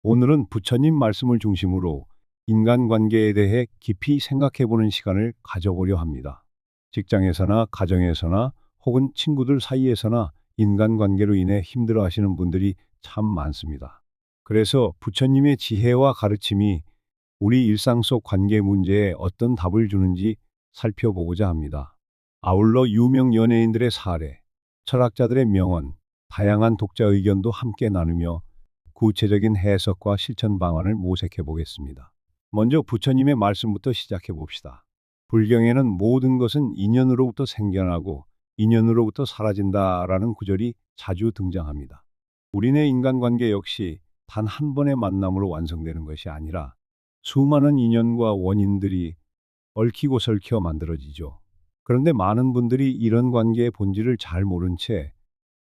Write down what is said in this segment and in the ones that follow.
오늘은 부처님 말씀을 중심으로 인간관계에 대해 깊이 생각해보는 시간을 가져보려 합니다. 직장에서나 가정에서나 혹은 친구들 사이에서나 인간관계로 인해 힘들어하시는 분들이 참 많습니다. 그래서 부처님의 지혜와 가르침이 우리 일상 속 관계 문제에 어떤 답을 주는지 살펴보고자 합니다. 아울러 유명 연예인들의 사례, 철학자들의 명언, 다양한 독자 의견도 함께 나누며 구체적인 해석과 실천 방안을 모색해 보겠습니다. 먼저 부처님의 말씀부터 시작해 봅시다. 불경에는 모든 것은 인연으로부터 생겨나고 인연으로부터 사라진다라는 구절이 자주 등장합니다. 우리네 인간관계 역시 단 한 번의 만남으로 완성되는 것이 아니라 수많은 인연과 원인들이 얽히고 설켜 만들어지죠. 그런데 많은 분들이 이런 관계의 본질을 잘 모른 채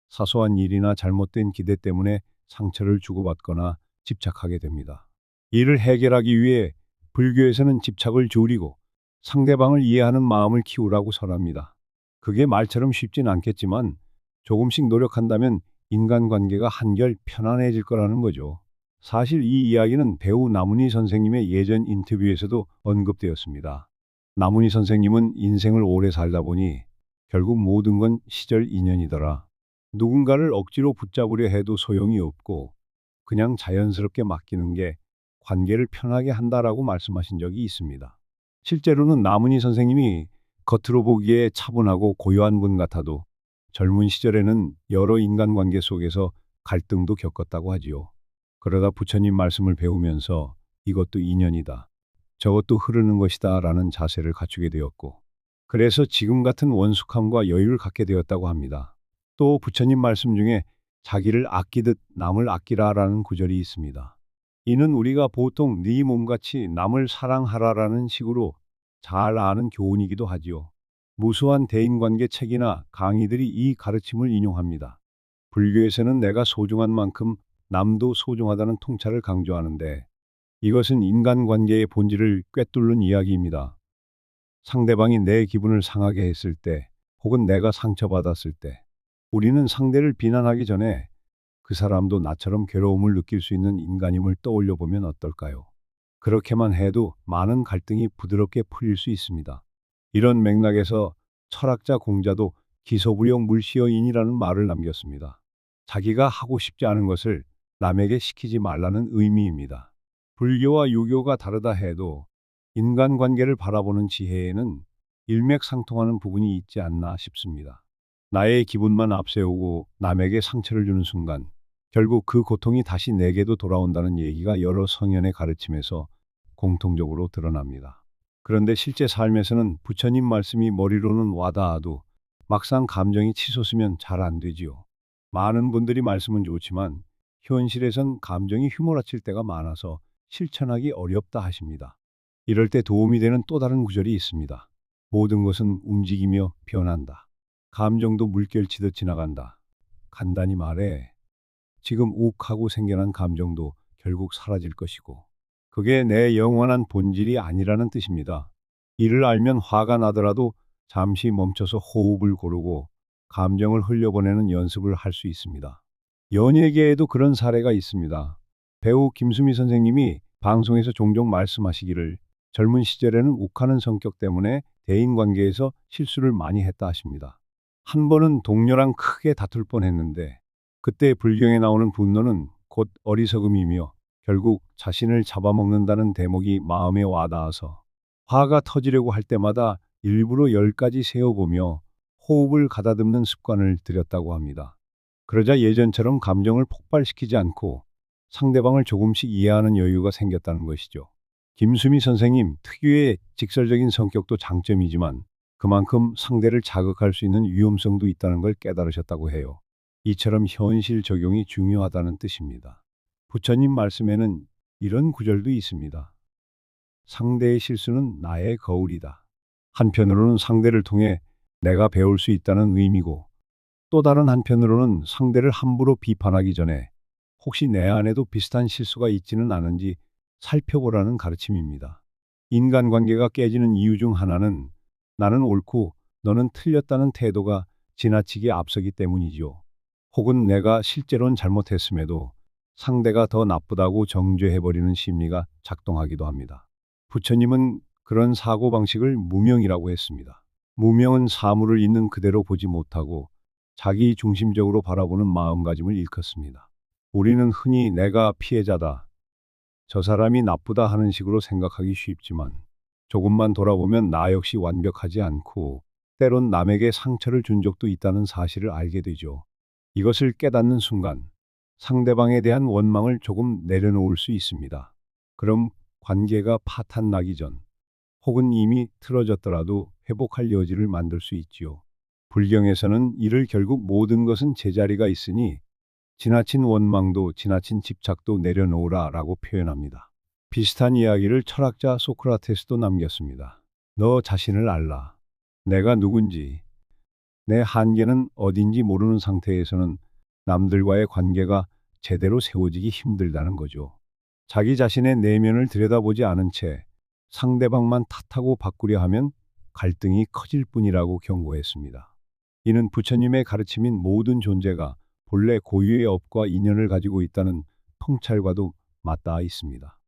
사소한 일이나 잘못된 기대 때문에 상처를 주고받거나 집착하게 됩니다. 이를 해결하기 위해 불교에서는 집착을 줄이고 상대방을 이해하는 마음을 키우라고 설합니다. 그게 말처럼 쉽진 않겠지만 조금씩 노력한다면 인간관계가 한결 편안해질 거라는 거죠. 사실 이 이야기는 배우 나문희 선생님의 예전 인터뷰에서도 언급되었습니다. 나문희 선생님은 인생을 오래 살다 보니 결국 모든 건 시절 인연이더라. 누군가를 억지로 붙잡으려 해도 소용이 없고 그냥 자연스럽게 맡기는 게 관계를 편하게 한다라고 말씀하신 적이 있습니다. 실제로는 나문희 선생님이 겉으로 보기에 차분하고 고요한 분 같아도 젊은 시절에는 여러 인간관계 속에서 갈등도 겪었다고 하지요. 그러다 부처님 말씀을 배우면서 이것도 인연이다, 저것도 흐르는 것이다 라는 자세를 갖추게 되었고, 그래서 지금 같은 원숙함과 여유를 갖게 되었다고 합니다. 또 부처님 말씀 중에 자기를 아끼듯 남을 아끼라라는 구절이 있습니다. 이는 우리가 보통 네 몸같이 남을 사랑하라라는 식으로 잘 아는 교훈이기도 하지요. 무수한 대인관계 책이나 강의들이 이 가르침을 인용합니다. 불교에서는 내가 소중한 만큼 남도 소중하다는 통찰을 강조하는데, 이것은 인간관계의 본질을 꿰뚫는 이야기입니다. 상대방이 내 기분을 상하게 했을 때, 혹은 내가 상처받았을 때, 우리는 상대를 비난하기 전에 그 사람도 나처럼 괴로움을 느낄 수 있는 인간임을 떠올려 보면 어떨까요? 그렇게만 해도 많은 갈등이 부드럽게 풀릴 수 있습니다. 이런 맥락에서 철학자 공자도 기소불용 물시여인이라는 말을 남겼습니다. 자기가 하고 싶지 않은 것을 남에게 시키지 말라는 의미입니다. 불교와 유교가 다르다 해도 인간관계를 바라보는 지혜에는 일맥상통하는 부분이 있지 않나 싶습니다. 나의 기분만 앞세우고 남에게 상처를 주는 순간 결국 그 고통이 다시 내게도 돌아온다는 얘기가 여러 성현의 가르침에서 공통적으로 드러납니다. 그런데 실제 삶에서는 부처님 말씀이 머리로는 와닿아도 막상 감정이 치솟으면 잘 안 되지요. 많은 분들이 말씀은 좋지만 현실에선 감정이 휘몰아칠 때가 많아서 실천하기 어렵다 하십니다. 이럴 때 도움이 되는 또 다른 구절이 있습니다. 모든 것은 움직이며 변한다. 감정도 물결치듯 지나간다. 간단히 말해 지금 욱하고 생겨난 감정도 결국 사라질 것이고 그게 내 영원한 본질이 아니라는 뜻입니다. 이를 알면 화가 나더라도 잠시 멈춰서 호흡을 고르고 감정을 흘려보내는 연습을 할 수 있습니다. 연예계에도 그런 사례가 있습니다. 배우 김수미 선생님이 방송에서 종종 말씀하시기를 젊은 시절에는 욱하는 성격 때문에 대인관계에서 실수를 많이 했다 하십니다. 한 번은 동료랑 크게 다툴 뻔했는데 그때 불경에 나오는 분노는 곧 어리석음이며 결국 자신을 잡아먹는다는 대목이 마음에 와닿아서 화가 터지려고 할 때마다 일부러 10가지 세어보며 호흡을 가다듬는 습관을 들였다고 합니다. 그러자 예전처럼 감정을 폭발시키지 않고 상대방을 조금씩 이해하는 여유가 생겼다는 것이죠. 김수미 선생님 특유의 직설적인 성격도 장점이지만 그만큼 상대를 자극할 수 있는 위험성도 있다는 걸 깨달으셨다고 해요. 이처럼 현실 적용이 중요하다는 뜻입니다. 부처님 말씀에는 이런 구절도 있습니다. 상대의 실수는 나의 거울이다. 한편으로는 상대를 통해 내가 배울 수 있다는 의미고 또 다른 한편으로는 상대를 함부로 비판하기 전에 혹시 내 안에도 비슷한 실수가 있지는 않은지 살펴보라는 가르침입니다. 인간관계가 깨지는 이유 중 하나는 나는 옳고 너는 틀렸다는 태도가 지나치게 앞서기 때문이죠. 혹은 내가 실제로는 잘못했음에도 상대가 더 나쁘다고 정죄해버리는 심리가 작동하기도 합니다. 부처님은 그런 사고방식을 무명이라고 했습니다. 무명은 사물을 있는 그대로 보지 못하고 자기 중심적으로 바라보는 마음가짐을 일컫습니다. 우리는 흔히 내가 피해자다, 저 사람이 나쁘다 하는 식으로 생각하기 쉽지만 조금만 돌아보면 나 역시 완벽하지 않고 때론 남에게 상처를 준 적도 있다는 사실을 알게 되죠. 이것을 깨닫는 순간 상대방에 대한 원망을 조금 내려놓을 수 있습니다. 그럼 관계가 파탄 나기 전 혹은 이미 틀어졌더라도 회복할 여지를 만들 수 있지요. 불경에서는 이를 결국 모든 것은 제자리가 있으니 지나친 원망도 지나친 집착도 내려놓으라 라고 표현합니다. 비슷한 이야기를 철학자 소크라테스도 남겼습니다. 너 자신을 알라. 내가 누군지, 내 한계는 어딘지 모르는 상태에서는 남들과의 관계가 제대로 세워지기 힘들다는 거죠. 자기 자신의 내면을 들여다보지 않은 채 상대방만 탓하고 바꾸려 하면 갈등이 커질 뿐이라고 경고했습니다. 이는 부처님의 가르침인 모든 존재가 본래 고유의 업과 인연을 가지고 있다는 통찰과도 맞닿아 있습니다.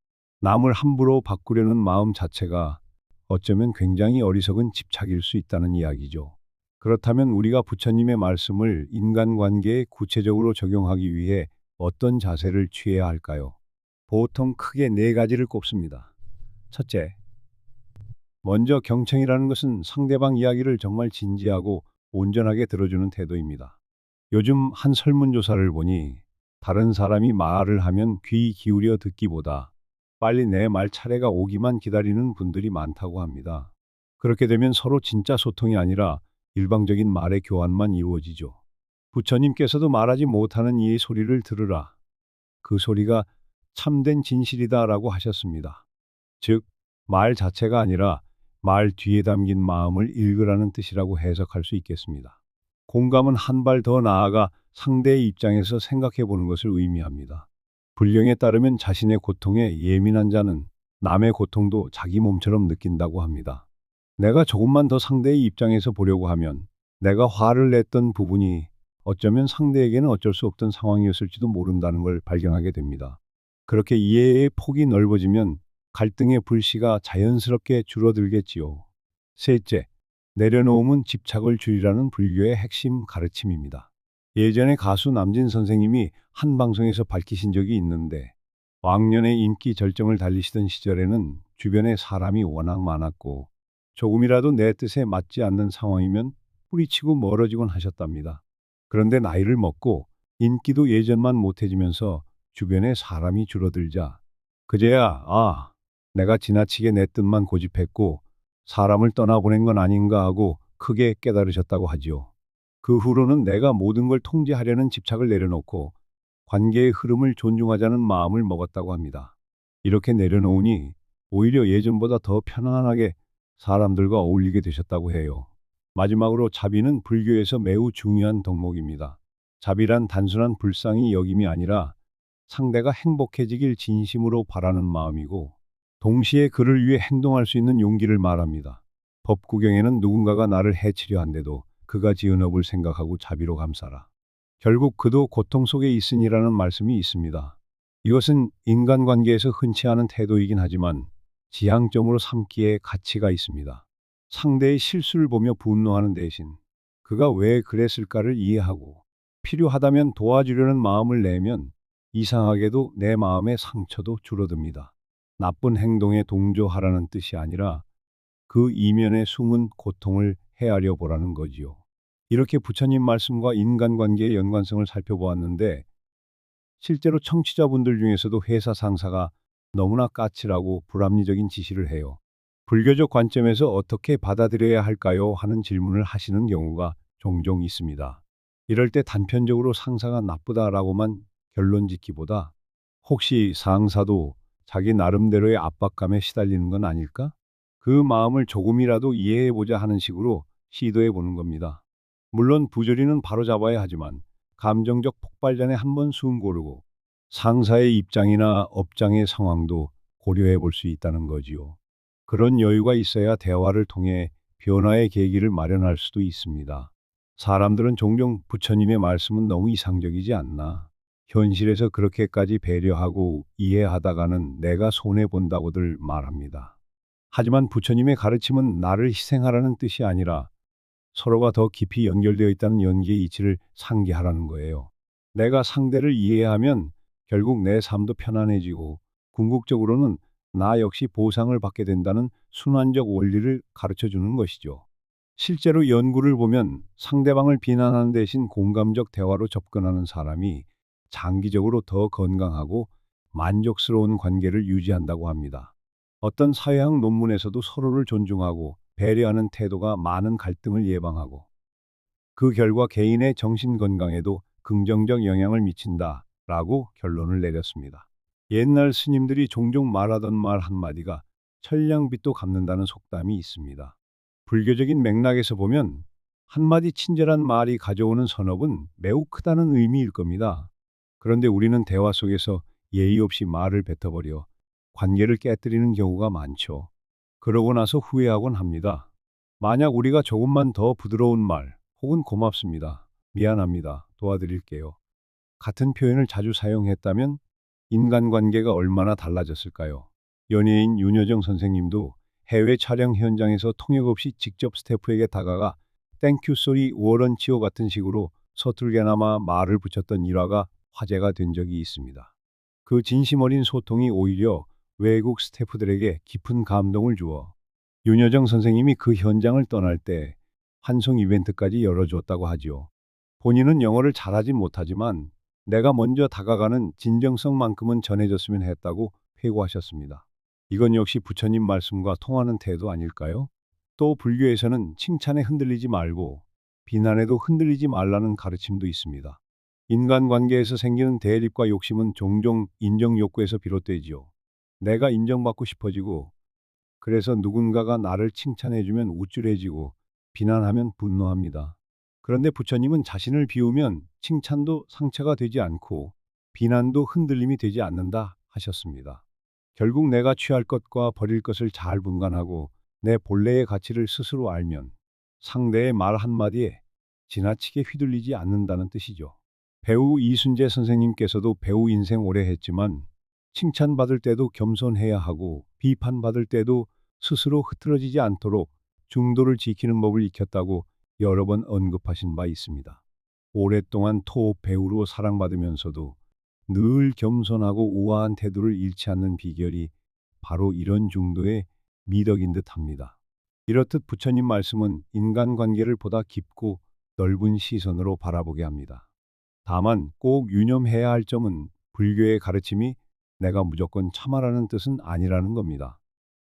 남을 함부로 바꾸려는 마음 자체가 어쩌면 굉장히 어리석은 집착일 수 있다는 이야기죠. 그렇다면 우리가 부처님의 말씀을 인간관계에 구체적으로 적용하기 위해 어떤 자세를 취해야 할까요? 보통 크게 네 가지를 꼽습니다. 첫째, 먼저 경청이라는 것은 상대방 이야기를 정말 진지하고 온전하게 들어주는 태도입니다. 요즘 한 설문조사를 보니 다른 사람이 말을 하면 귀 기울여 듣기보다 빨리 내 말 차례가 오기만 기다리는 분들이 많다고 합니다. 그렇게 되면 서로 진짜 소통이 아니라 일방적인 말의 교환만 이루어지죠. 부처님께서도 말하지 못하는 이의 소리를 들으라. 그 소리가 참된 진실이다라고 하셨습니다. 즉, 말 자체가 아니라 말 뒤에 담긴 마음을 읽으라는 뜻이라고 해석할 수 있겠습니다. 공감은 한 발 더 나아가 상대의 입장에서 생각해 보는 것을 의미합니다. 불경에 따르면 자신의 고통에 예민한 자는 남의 고통도 자기 몸처럼 느낀다고 합니다. 내가 조금만 더 상대의 입장에서 보려고 하면 내가 화를 냈던 부분이 어쩌면 상대에게는 어쩔 수 없던 상황이었을지도 모른다는 걸 발견하게 됩니다. 그렇게 이해의 폭이 넓어지면 갈등의 불씨가 자연스럽게 줄어들겠지요. 셋째, 내려놓음은 집착을 줄이라는 불교의 핵심 가르침입니다. 예전에 가수 남진 선생님이 한 방송에서 밝히신 적이 있는데 왕년에 인기 절정을 달리시던 시절에는 주변에 사람이 워낙 많았고 조금이라도 내 뜻에 맞지 않는 상황이면 뿌리치고 멀어지곤 하셨답니다. 그런데 나이를 먹고 인기도 예전만 못해지면서 주변에 사람이 줄어들자 그제야 내가 지나치게 내 뜻만 고집했고 사람을 떠나보낸 건 아닌가 하고 크게 깨달으셨다고 하지요. 그 후로는 내가 모든 걸 통제하려는 집착을 내려놓고 관계의 흐름을 존중하자는 마음을 먹었다고 합니다. 이렇게 내려놓으니 오히려 예전보다 더 편안하게 사람들과 어울리게 되셨다고 해요. 마지막으로 자비는 불교에서 매우 중요한 덕목입니다. 자비란 단순한 불쌍히 여김이 아니라 상대가 행복해지길 진심으로 바라는 마음이고 동시에 그를 위해 행동할 수 있는 용기를 말합니다. 법구경에는 누군가가 나를 해치려 한데도 그가 지은 업을 생각하고 자비로 감싸라. 결국 그도 고통 속에 있으니라는 말씀이 있습니다. 이것은 인간관계에서 흔치 않은 태도이긴 하지만 지향점으로 삼기에 가치가 있습니다. 상대의 실수를 보며 분노하는 대신 그가 왜 그랬을까를 이해하고 필요하다면 도와주려는 마음을 내면 이상하게도 내 마음의 상처도 줄어듭니다. 나쁜 행동에 동조하라는 뜻이 아니라 그 이면에 숨은 고통을 헤아려 보라는 거지요. 이렇게 부처님 말씀과 인간관계의 연관성을 살펴보았는데 실제로 청취자분들 중에서도 회사 상사가 너무나 까칠하고 불합리적인 지시를 해요. 불교적 관점에서 어떻게 받아들여야 할까요? 하는 질문을 하시는 경우가 종종 있습니다. 이럴 때 단편적으로 상사가 나쁘다라고만 결론 짓기보다 혹시 상사도 자기 나름대로의 압박감에 시달리는 건 아닐까? 그 마음을 조금이라도 이해해보자 하는 식으로 시도해보는 겁니다. 물론 부조리는 바로잡아야 하지만 감정적 폭발 전에 한번 숨 고르고 상사의 입장이나 업장의 상황도 고려해 볼 수 있다는 거지요. 그런 여유가 있어야 대화를 통해 변화의 계기를 마련할 수도 있습니다. 사람들은 종종 부처님의 말씀은 너무 이상적이지 않나? 현실에서 그렇게까지 배려하고 이해하다가는 내가 손해본다고들 말합니다. 하지만 부처님의 가르침은 나를 희생하라는 뜻이 아니라 서로가 더 깊이 연결되어 있다는 연계의 이치를 상기하라는 거예요. 내가 상대를 이해하면 결국 내 삶도 편안해지고 궁극적으로는 나 역시 보상을 받게 된다는 순환적 원리를 가르쳐 주는 것이죠. 실제로 연구를 보면 상대방을 비난하는 대신 공감적 대화로 접근하는 사람이 장기적으로 더 건강하고 만족스러운 관계를 유지한다고 합니다. 어떤 사회학 논문에서도 서로를 존중하고 배려하는 태도가 많은 갈등을 예방하고 그 결과 개인의 정신 건강에도 긍정적 영향을 미친다라고 결론을 내렸습니다. 옛날 스님들이 종종 말하던 말 한마디가 천냥빚도 갚는다는 속담이 있습니다. 불교적인 맥락에서 보면 한마디 친절한 말이 가져오는 선업은 매우 크다는 의미일 겁니다. 그런데 우리는 대화 속에서 예의 없이 말을 뱉어버려 관계를 깨뜨리는 경우가 많죠. 그러고 나서 후회하곤 합니다. 만약 우리가 조금만 더 부드러운 말, 혹은 고맙습니다, 미안합니다, 도와드릴게요, 같은 표현을 자주 사용했다면 인간관계가 얼마나 달라졌을까요? 연예인 윤여정 선생님도 해외 촬영 현장에서 통역 없이 직접 스태프에게 다가가 땡큐 소리 워런치오 같은 식으로 서툴게나마 말을 붙였던 일화가 화제가 된 적이 있습니다. 그 진심 어린 소통이 오히려 외국 스태프들에게 깊은 감동을 주어 윤여정 선생님이 그 현장을 떠날 때 환송 이벤트까지 열어줬다고 하지요. 본인은 영어를 잘하지 못하지만 내가 먼저 다가가는 진정성만큼은 전해줬으면 했다고 회고하셨습니다. 이건 역시 부처님 말씀과 통하는 태도 아닐까요? 또 불교에서는 칭찬에 흔들리지 말고 비난에도 흔들리지 말라는 가르침도 있습니다. 인간관계에서 생기는 대립과 욕심은 종종 인정 욕구에서 비롯되지요. 내가 인정받고 싶어지고 그래서 누군가가 나를 칭찬해주면 우쭐해지고 비난하면 분노합니다. 그런데 부처님은 자신을 비우면 칭찬도 상처가 되지 않고 비난도 흔들림이 되지 않는다 하셨습니다. 결국 내가 취할 것과 버릴 것을 잘 분간하고 내 본래의 가치를 스스로 알면 상대의 말 한마디에 지나치게 휘둘리지 않는다는 뜻이죠. 배우 이순재 선생님께서도 배우 인생 오래 했지만 칭찬받을 때도 겸손해야 하고 비판받을 때도 스스로 흐트러지지 않도록 중도를 지키는 법을 익혔다고 여러 번 언급하신 바 있습니다. 오랫동안 토 배우로 사랑받으면서도 늘 겸손하고 우아한 태도를 잃지 않는 비결이 바로 이런 중도의 미덕인 듯합니다. 이렇듯 부처님 말씀은 인간관계를 보다 깊고 넓은 시선으로 바라보게 합니다. 다만 꼭 유념해야 할 점은 불교의 가르침이 내가 무조건 참아라는 뜻은 아니라는 겁니다.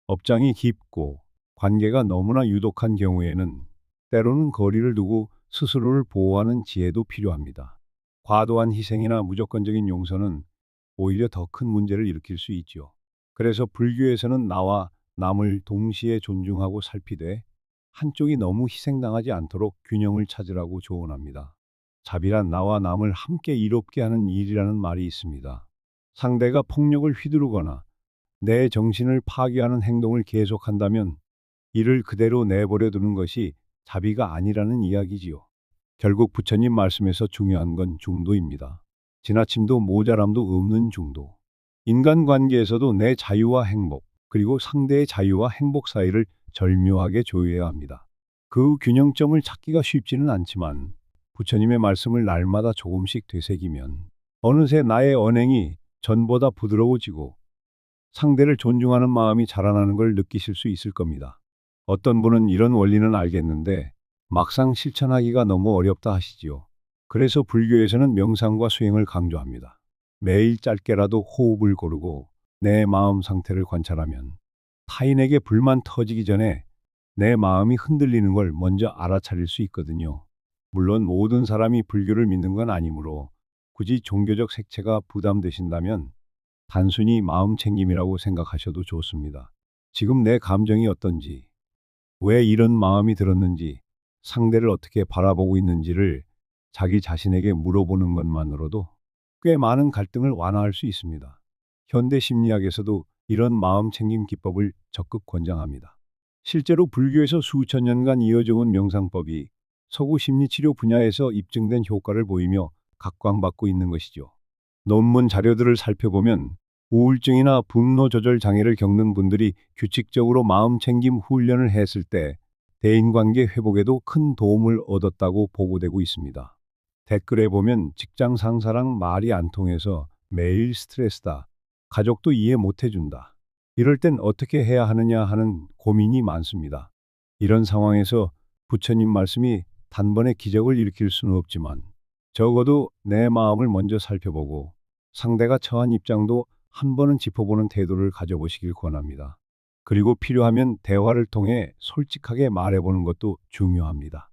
업장이 깊고 관계가 너무나 유독한 경우에는 때로는 거리를 두고 스스로를 보호하는 지혜도 필요합니다. 과도한 희생이나 무조건적인 용서는 오히려 더 큰 문제를 일으킬 수 있죠. 그래서 불교에서는 나와 남을 동시에 존중하고 살피되 한쪽이 너무 희생당하지 않도록 균형을 찾으라고 조언합니다. 자비란 나와 남을 함께 이롭게 하는 일이라는 말이 있습니다. 상대가 폭력을 휘두르거나 내 정신을 파괴하는 행동을 계속한다면 이를 그대로 내버려 두는 것이 자비가 아니라는 이야기지요. 결국 부처님 말씀에서 중요한 건 중도입니다. 지나침도 모자람도 없는 중도. 인간관계에서도 내 자유와 행복, 그리고 상대의 자유와 행복 사이를 절묘하게 조여야 합니다. 그 균형점을 찾기가 쉽지는 않지만 부처님의 말씀을 날마다 조금씩 되새기면 어느새 나의 언행이 전보다 부드러워지고 상대를 존중하는 마음이 자라나는 걸 느끼실 수 있을 겁니다. 어떤 분은 이런 원리는 알겠는데 막상 실천하기가 너무 어렵다 하시지요. 그래서 불교에서는 명상과 수행을 강조합니다. 매일 짧게라도 호흡을 고르고 내 마음 상태를 관찰하면 타인에게 불만 터지기 전에 내 마음이 흔들리는 걸 먼저 알아차릴 수 있거든요. 물론 모든 사람이 불교를 믿는 건 아니므로 굳이 종교적 색채가 부담되신다면 단순히 마음 챙김이라고 생각하셔도 좋습니다. 지금 내 감정이 어떤지, 왜 이런 마음이 들었는지, 상대를 어떻게 바라보고 있는지를 자기 자신에게 물어보는 것만으로도 꽤 많은 갈등을 완화할 수 있습니다. 현대 심리학에서도 이런 마음 챙김 기법을 적극 권장합니다. 실제로 불교에서 수천 년간 이어져 온 명상법이 서구 심리치료 분야에서 입증된 효과를 보이며 각광받고 있는 것이죠. 논문 자료들을 살펴보면 우울증이나 분노 조절 장애를 겪는 분들이 규칙적으로 마음 챙김 훈련을 했을 때 대인관계 회복에도 큰 도움을 얻었다고 보고되고 있습니다. 댓글에 보면 직장 상사랑 말이 안 통해서 매일 스트레스다. 가족도 이해 못 해준다. 이럴 땐 어떻게 해야 하느냐 하는 고민이 많습니다. 이런 상황에서 부처님 말씀이 단번에 기적을 일으킬 수는 없지만 적어도 내 마음을 먼저 살펴보고 상대가 처한 입장도 한 번은 짚어보는 태도를 가져보시길 권합니다. 그리고 필요하면 대화를 통해 솔직하게 말해보는 것도 중요합니다.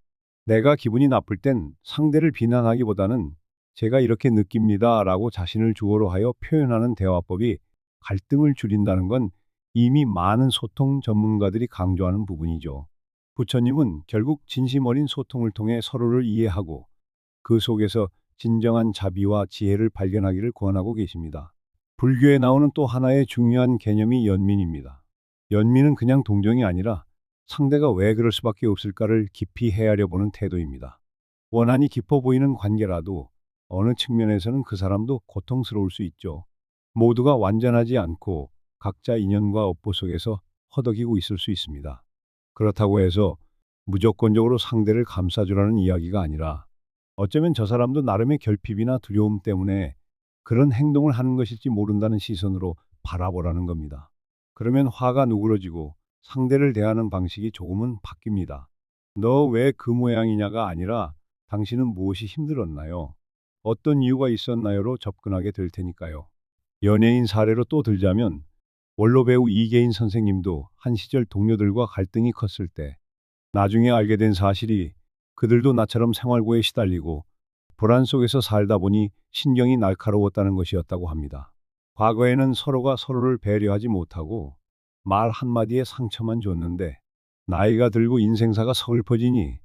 내가 기분이 나쁠 땐 상대를 비난하기보다는 제가 이렇게 느낍니다 라고 자신을 주어로 하여 표현하는 대화법이 갈등을 줄인다는 건 이미 많은 소통 전문가들이 강조하는 부분이죠. 부처님은 결국 진심 어린 소통을 통해 서로를 이해하고 그 속에서 진정한 자비와 지혜를 발견하기를 권하고 계십니다. 불교에 나오는 또 하나의 중요한 개념이 연민입니다. 연민은 그냥 동정이 아니라 상대가 왜 그럴 수밖에 없을까를 깊이 헤아려 보는 태도입니다. 원한이 깊어 보이는 관계라도 어느 측면에서는 그 사람도 고통스러울 수 있죠. 모두가 완전하지 않고 각자 인연과 업보 속에서 허덕이고 있을 수 있습니다. 그렇다고 해서 무조건적으로 상대를 감싸주라는 이야기가 아니라 어쩌면 저 사람도 나름의 결핍이나 두려움 때문에 그런 행동을 하는 것일지 모른다는 시선으로 바라보라는 겁니다. 그러면 화가 누그러지고 상대를 대하는 방식이 조금은 바뀝니다. 너 왜 그 모양이냐가 아니라 당신은 무엇이 힘들었나요? 어떤 이유가 있었나요로 접근하게 될 테니까요. 연예인 사례로 또 들자면 원로 배우 이계인 선생님도 한 시절 동료들과 갈등이 컸을 때 나중에 알게 된 사실이 그들도 나처럼 생활고에 시달리고 불안 속에서 살다 보니 신경이 날카로웠다는 것이었다고 합니다. 과거에는 서로가 서로를 배려하지 못하고 말 한마디에 상처만 줬는데 나이가 들고 인생사가 서글퍼지니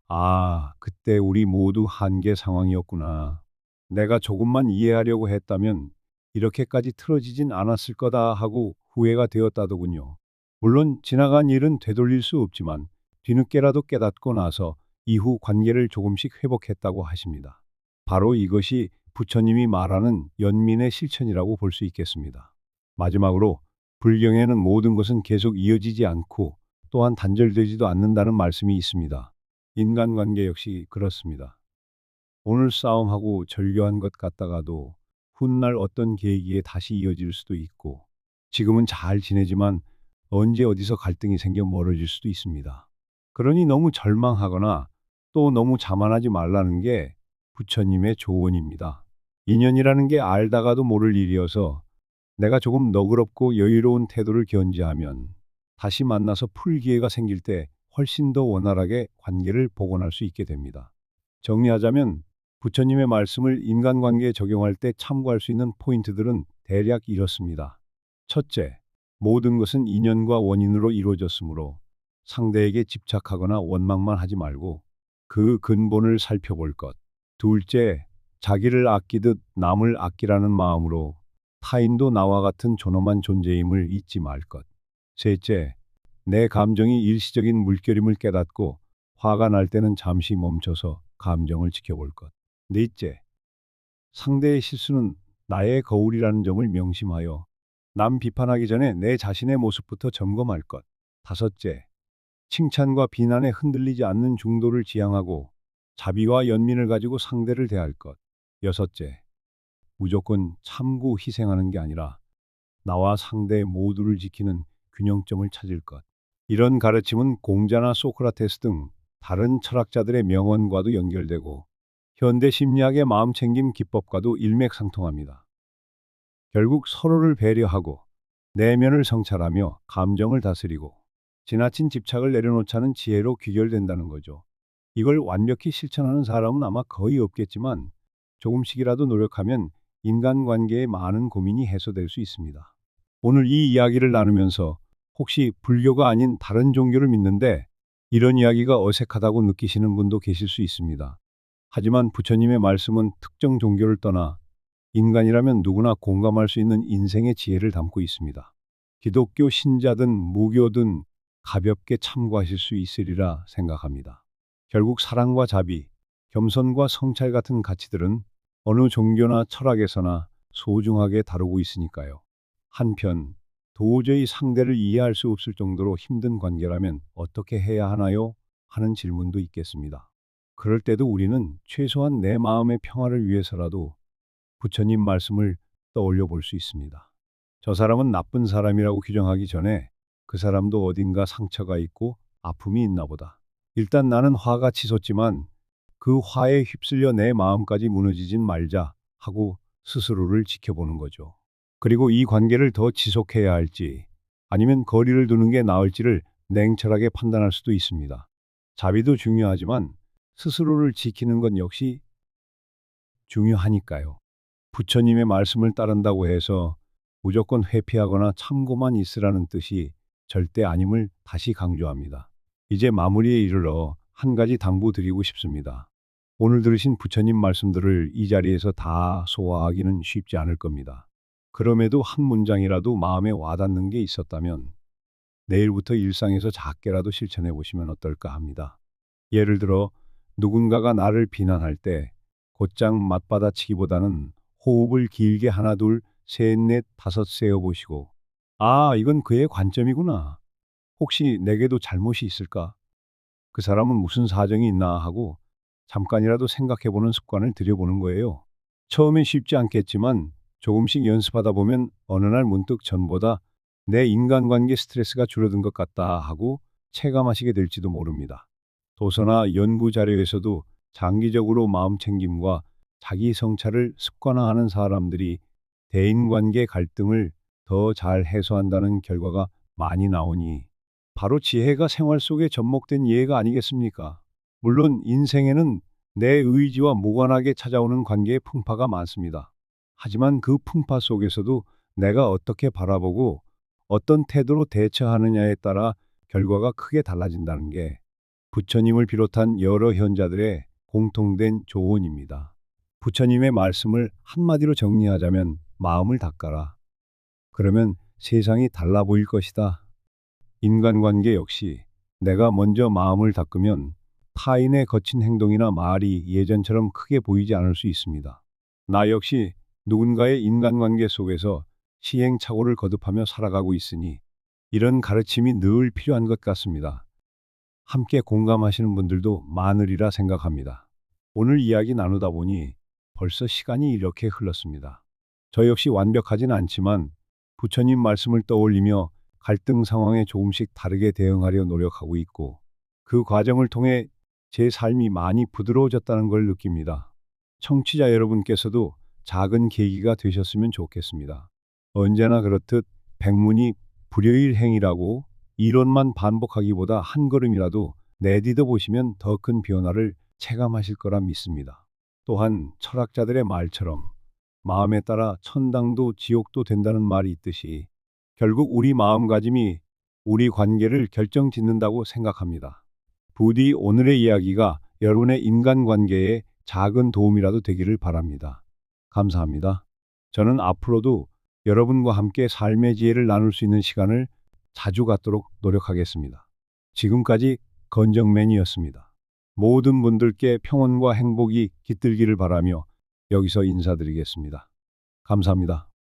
아, 그때 우리 모두 한계 상황이었구나. 내가 조금만 이해하려고 했다면 이렇게까지 틀어지진 않았을 거다 하고 후회가 되었다더군요. 물론 지나간 일은 되돌릴 수 없지만 뒤늦게라도 깨닫고 나서 이후 관계를 조금씩 회복했다고 하십니다. 바로 이것이 부처님이 말하는 연민의 실천이라고 볼 수 있겠습니다. 마지막으로 불경에는 모든 것은 계속 이어지지 않고 또한 단절되지도 않는다는 말씀이 있습니다. 인간관계 역시 그렇습니다. 오늘 싸움하고 절교한 것 같다가도 훗날 어떤 계기에 다시 이어질 수도 있고 지금은 잘 지내지만 언제 어디서 갈등이 생겨 멀어질 수도 있습니다. 그러니 너무 절망하거나 또 너무 자만하지 말라는 게 부처님의 조언입니다. 인연이라는 게 알다가도 모를 일이어서 내가 조금 너그럽고 여유로운 태도를 견지하면 다시 만나서 풀 기회가 생길 때 훨씬 더 원활하게 관계를 복원할 수 있게 됩니다. 정리하자면 부처님의 말씀을 인간관계에 적용할 때 참고할 수 있는 포인트들은 대략 이렇습니다. 첫째, 모든 것은 인연과 원인으로 이루어졌으므로 상대에게 집착하거나 원망만 하지 말고 그 근본을 살펴볼 것. 둘째, 자기를 아끼듯 남을 아끼라는 마음으로 타인도 나와 같은 존엄한 존재임을 잊지 말 것. 셋째, 내 감정이 일시적인 물결임을 깨닫고 화가 날 때는 잠시 멈춰서 감정을 지켜볼 것. 넷째, 상대의 실수는 나의 거울이라는 점을 명심하여 남 비판하기 전에 내 자신의 모습부터 점검할 것. 다섯째, 칭찬과 비난에 흔들리지 않는 중도를 지향하고 자비와 연민을 가지고 상대를 대할 것. 여섯째, 무조건 참고 희생하는 게 아니라 나와 상대 모두를 지키는 균형점을 찾을 것. 이런 가르침은 공자나 소크라테스 등 다른 철학자들의 명언과도 연결되고 현대 심리학의 마음챙김 기법과도 일맥상통합니다. 결국 서로를 배려하고 내면을 성찰하며 감정을 다스리고 지나친 집착을 내려놓자는 지혜로 귀결된다는 거죠. 이걸 완벽히 실천하는 사람은 아마 거의 없겠지만 조금씩이라도 노력하면 인간관계의 많은 고민이 해소될 수 있습니다. 오늘 이 이야기를 나누면서 혹시 불교가 아닌 다른 종교를 믿는데 이런 이야기가 어색하다고 느끼시는 분도 계실 수 있습니다. 하지만 부처님의 말씀은 특정 종교를 떠나 인간이라면 누구나 공감할 수 있는 인생의 지혜를 담고 있습니다. 기독교 신자든 무교든 가볍게 참고하실 수 있으리라 생각합니다. 결국 사랑과 자비, 겸손과 성찰 같은 가치들은 어느 종교나 철학에서나 소중하게 다루고 있으니까요. 한편 도저히 상대를 이해할 수 없을 정도로 힘든 관계라면 어떻게 해야 하나요? 하는 질문도 있겠습니다. 그럴 때도 우리는 최소한 내 마음의 평화를 위해서라도 부처님 말씀을 떠올려 볼 수 있습니다. 저 사람은 나쁜 사람이라고 규정하기 전에 그 사람도 어딘가 상처가 있고 아픔이 있나 보다. 일단 나는 화가 치솟지만 그 화에 휩쓸려 내 마음까지 무너지진 말자 하고 스스로를 지켜보는 거죠. 그리고 이 관계를 더 지속해야 할지 아니면 거리를 두는 게 나을지를 냉철하게 판단할 수도 있습니다. 자비도 중요하지만 스스로를 지키는 건 역시 중요하니까요. 부처님의 말씀을 따른다고 해서 무조건 회피하거나 참고만 있으라는 뜻이 절대 아님을 다시 강조합니다. 이제 마무리에 이르러 한 가지 당부드리고 싶습니다. 오늘 들으신 부처님 말씀들을 이 자리에서 다 소화하기는 쉽지 않을 겁니다. 그럼에도 한 문장이라도 마음에 와닿는 게 있었다면 내일부터 일상에서 작게라도 실천해 보시면 어떨까 합니다. 예를 들어 누군가가 나를 비난할 때 곧장 맞받아치기보다는 호흡을 길게 하나 둘 셋 넷 다섯 세어 보시고 아, 이건 그의 관점이구나. 혹시 내게도 잘못이 있을까? 그 사람은 무슨 사정이 있나 하고 잠깐이라도 생각해 보는 습관을 들여보는 거예요. 처음엔 쉽지 않겠지만 조금씩 연습하다 보면 어느 날 문득 전보다 내 인간관계 스트레스가 줄어든 것 같다 하고 체감하시게 될지도 모릅니다. 도서나 연구 자료에서도 장기적으로 마음 챙김과 자기 성찰을 습관화하는 사람들이 대인관계 갈등을 더 잘 해소한다는 결과가 많이 나오니 바로 지혜가 생활 속에 접목된 예가 아니겠습니까? 물론 인생에는 내 의지와 무관하게 찾아오는 관계의 풍파가 많습니다. 하지만 그 풍파 속에서도 내가 어떻게 바라보고 어떤 태도로 대처하느냐에 따라 결과가 크게 달라진다는 게 부처님을 비롯한 여러 현자들의 공통된 조언입니다. 부처님의 말씀을 한마디로 정리하자면 마음을 닦아라. 그러면 세상이 달라 보일 것이다. 인간관계 역시 내가 먼저 마음을 닦으면 타인의 거친 행동이나 말이 예전처럼 크게 보이지 않을 수 있습니다. 나 역시 누군가의 인간관계 속에서 시행착오를 거듭하며 살아가고 있으니 이런 가르침이 늘 필요한 것 같습니다. 함께 공감하시는 분들도 많으리라 생각합니다. 오늘 이야기 나누다 보니 벌써 시간이 이렇게 흘렀습니다. 저 역시 완벽하진 않지만 부처님 말씀을 떠올리며 갈등 상황에 조금씩 다르게 대응하려 노력하고 있고 그 과정을 통해 제 삶이 많이 부드러워졌다는 걸 느낍니다. 청취자 여러분께서도 작은 계기가 되셨으면 좋겠습니다. 언제나 그렇듯 백문이 불여일행이라고 이론만 반복하기보다 한 걸음이라도 내디뎌 보시면 더 큰 변화를 체감하실 거라 믿습니다. 또한 철학자들의 말처럼 마음에 따라 천당도 지옥도 된다는 말이 있듯이 결국 우리 마음가짐이 우리 관계를 결정짓는다고 생각합니다. 부디 오늘의 이야기가 여러분의 인간관계에 작은 도움이라도 되기를 바랍니다. 감사합니다. 저는 앞으로도 여러분과 함께 삶의 지혜를 나눌 수 있는 시간을 자주 갖도록 노력하겠습니다. 지금까지 건정맨이었습니다. 모든 분들께 평온과 행복이 깃들기를 바라며 여기서 인사드리겠습니다. 감사합니다.